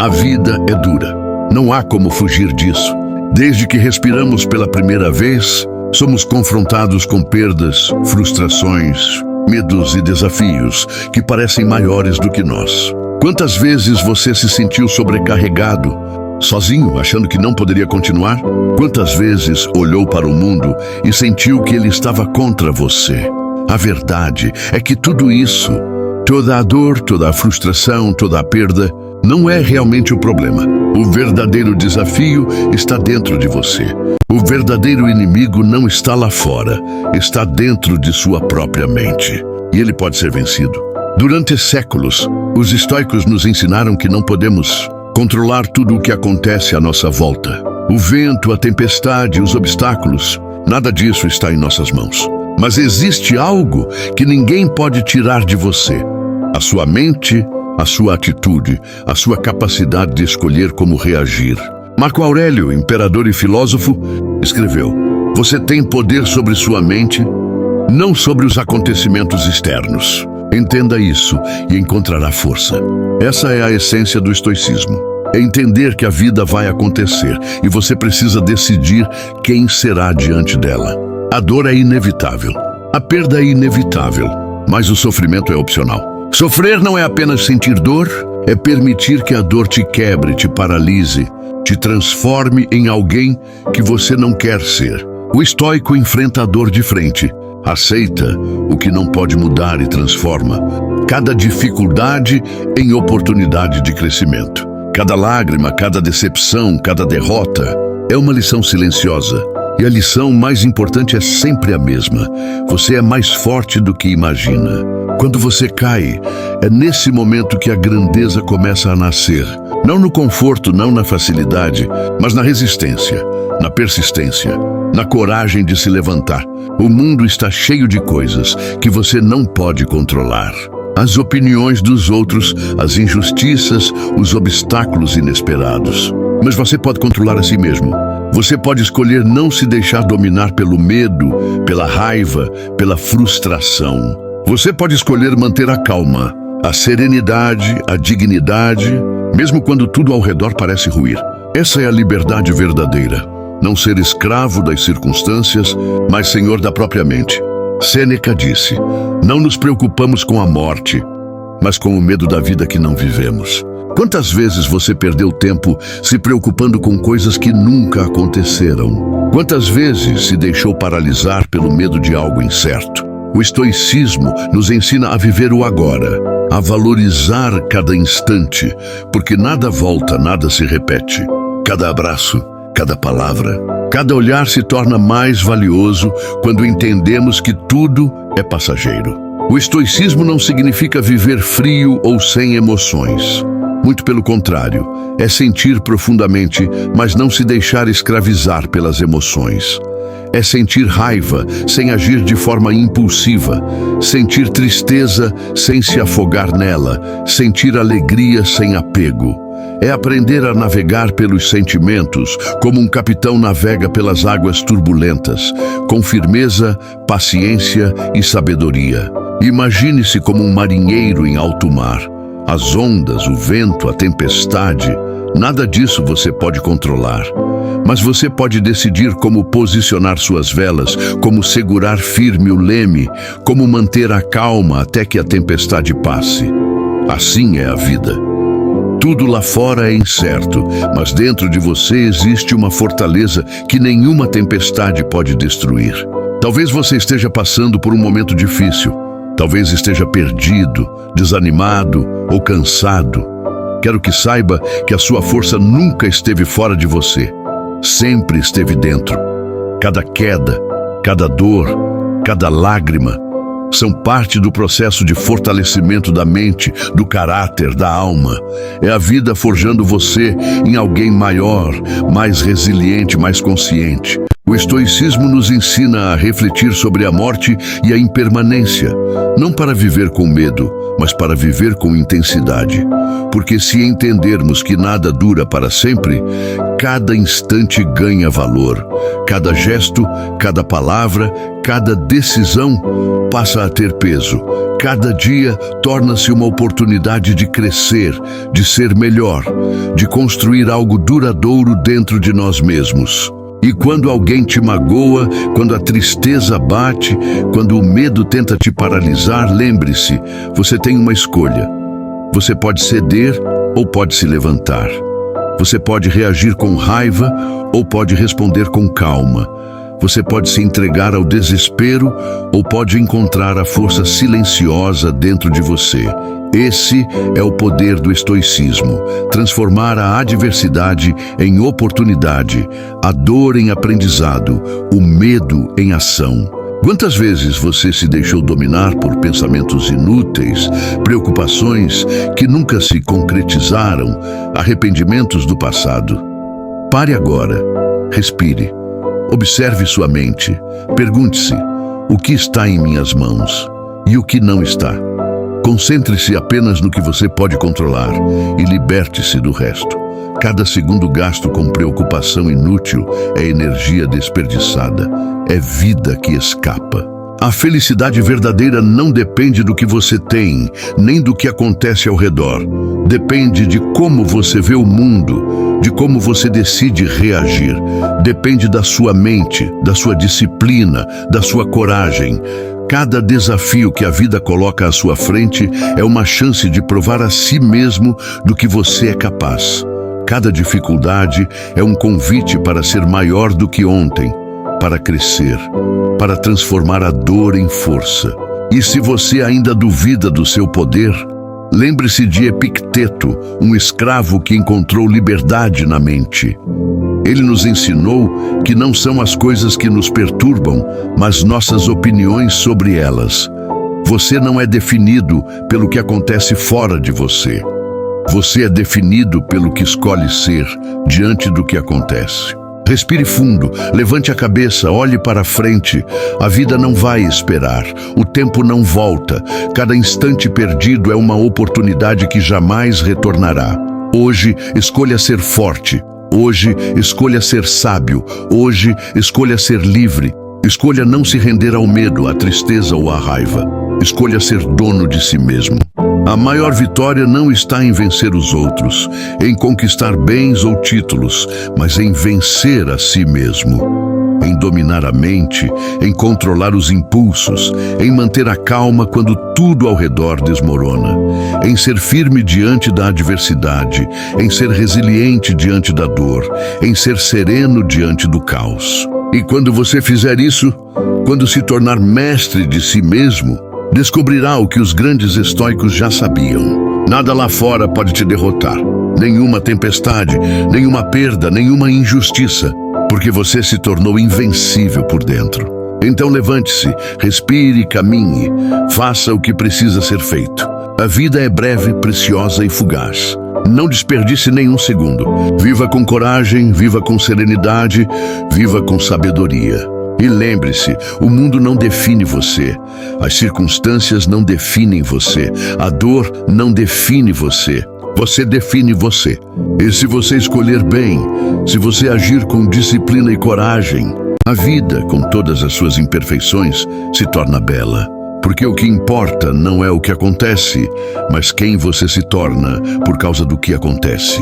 A vida é dura. Não há como fugir disso. Desde que respiramos pela primeira vez, somos confrontados com perdas, frustrações, medos e desafios que parecem maiores do que nós. Quantas vezes você se sentiu sobrecarregado, sozinho, achando que não poderia continuar? Quantas vezes olhou para o mundo e sentiu que ele estava contra você? A verdade é que tudo isso, toda a dor, toda a frustração, toda a perda, não é realmente o problema. O verdadeiro desafio está dentro de você. O verdadeiro inimigo não está lá fora, está dentro de sua própria mente. E ele pode ser vencido. Durante séculos, os estoicos nos ensinaram que não podemos controlar tudo o que acontece à nossa volta. O vento, a tempestade, os obstáculos, nada disso está em nossas mãos. Mas existe algo que ninguém pode tirar de você: a sua mente, a sua atitude, a sua capacidade de escolher como reagir. Marco Aurélio, imperador e filósofo, escreveu: "Você tem poder sobre sua mente, não sobre os acontecimentos externos." Entenda isso e encontrará força. Essa é a essência do estoicismo. É entender que a vida vai acontecer e você precisa decidir quem será diante dela. A dor é inevitável. A perda é inevitável, mas o sofrimento é opcional. Sofrer não é apenas sentir dor, é permitir que a dor te quebre, te paralise, te transforme em alguém que você não quer ser. O estoico enfrenta a dor de frente, aceita o que não pode mudar e transforma cada dificuldade em oportunidade de crescimento. Cada lágrima, cada decepção, cada derrota é uma lição silenciosa. E a lição mais importante é sempre a mesma: você é mais forte do que imagina. Quando você cai, é nesse momento que a grandeza começa a nascer. Não no conforto, não na facilidade, mas na resistência, na persistência, na coragem de se levantar. O mundo está cheio de coisas que você não pode controlar. As opiniões dos outros, as injustiças, os obstáculos inesperados. Mas você pode controlar a si mesmo. Você pode escolher não se deixar dominar pelo medo, pela raiva, pela frustração. Você pode escolher manter a calma, a serenidade, a dignidade, mesmo quando tudo ao redor parece ruir. Essa é a liberdade verdadeira. Não ser escravo das circunstâncias, mas senhor da própria mente. Sêneca disse: "Não nos preocupamos com a morte, mas com o medo da vida que não vivemos." Quantas vezes você perdeu tempo se preocupando com coisas que nunca aconteceram? Quantas vezes se deixou paralisar pelo medo de algo incerto? O estoicismo nos ensina a viver o agora, a valorizar cada instante, porque nada volta, nada se repete. Cada abraço, cada palavra, cada olhar se torna mais valioso quando entendemos que tudo é passageiro. O estoicismo não significa viver frio ou sem emoções. Muito pelo contrário, é sentir profundamente, mas não se deixar escravizar pelas emoções. É sentir raiva sem agir de forma impulsiva, sentir tristeza sem se afogar nela, sentir alegria sem apego. É aprender a navegar pelos sentimentos, como um capitão navega pelas águas turbulentas, com firmeza, paciência e sabedoria. Imagine-se como um marinheiro em alto mar. As ondas, o vento, a tempestade, nada disso você pode controlar. Mas você pode decidir como posicionar suas velas, como segurar firme o leme, como manter a calma até que a tempestade passe. Assim é a vida. Tudo lá fora é incerto, mas dentro de você existe uma fortaleza que nenhuma tempestade pode destruir. Talvez você esteja passando por um momento difícil. Talvez esteja perdido, desanimado ou cansado. Quero que saiba que a sua força nunca esteve fora de você. Sempre esteve dentro. Cada queda, cada dor, cada lágrima são parte do processo de fortalecimento da mente, do caráter, da alma. É a vida forjando você em alguém maior, mais resiliente, mais consciente. O estoicismo nos ensina a refletir sobre a morte e a impermanência, não para viver com medo, mas para viver com intensidade. Porque se entendermos que nada dura para sempre, cada instante ganha valor. Cada gesto, cada palavra, cada decisão passa a ter peso. Cada dia torna-se uma oportunidade de crescer, de ser melhor, de construir algo duradouro dentro de nós mesmos. E quando alguém te magoa, quando a tristeza bate, quando o medo tenta te paralisar, lembre-se, você tem uma escolha. Você pode ceder ou pode se levantar. Você pode reagir com raiva ou pode responder com calma. Você pode se entregar ao desespero ou pode encontrar a força silenciosa dentro de você. Esse é o poder do estoicismo, transformar a adversidade em oportunidade, a dor em aprendizado, o medo em ação. Quantas vezes você se deixou dominar por pensamentos inúteis, preocupações que nunca se concretizaram, arrependimentos do passado? Pare agora, respire, observe sua mente, pergunte-se: o que está em minhas mãos e o que não está? Concentre-se apenas no que você pode controlar e liberte-se do resto. Cada segundo gasto com preocupação inútil é energia desperdiçada, é vida que escapa. A felicidade verdadeira não depende do que você tem, nem do que acontece ao redor. Depende de como você vê o mundo, de como você decide reagir. Depende da sua mente, da sua disciplina, da sua coragem. Cada desafio que a vida coloca à sua frente é uma chance de provar a si mesmo do que você é capaz. Cada dificuldade é um convite para ser maior do que ontem, para crescer, para transformar a dor em força. E se você ainda duvida do seu poder, lembre-se de Epicteto, um escravo que encontrou liberdade na mente. Ele nos ensinou que não são as coisas que nos perturbam, mas nossas opiniões sobre elas. Você não é definido pelo que acontece fora de você. Você é definido pelo que escolhe ser diante do que acontece. Respire fundo, levante a cabeça, olhe para frente. A vida não vai esperar, o tempo não volta. Cada instante perdido é uma oportunidade que jamais retornará. Hoje, escolha ser forte. Hoje, escolha ser sábio. Hoje, escolha ser livre. Escolha não se render ao medo, à tristeza ou à raiva. Escolha ser dono de si mesmo. A maior vitória não está em vencer os outros, em conquistar bens ou títulos, mas em vencer a si mesmo. Em dominar a mente, em controlar os impulsos, em manter a calma quando tudo ao redor desmorona, em ser firme diante da adversidade, em ser resiliente diante da dor, em ser sereno diante do caos. E quando você fizer isso, quando se tornar mestre de si mesmo, descobrirá o que os grandes estoicos já sabiam. Nada lá fora pode te derrotar. Nenhuma tempestade, nenhuma perda, nenhuma injustiça, porque você se tornou invencível por dentro. Então levante-se, respire e caminhe. Faça o que precisa ser feito. A vida é breve, preciosa e fugaz. Não desperdice nenhum segundo. Viva com coragem, viva com serenidade, viva com sabedoria. E lembre-se, o mundo não define você, as circunstâncias não definem você, a dor não define você, você define você. E se você escolher bem, se você agir com disciplina e coragem, a vida, com todas as suas imperfeições, se torna bela. Porque o que importa não é o que acontece, mas quem você se torna por causa do que acontece.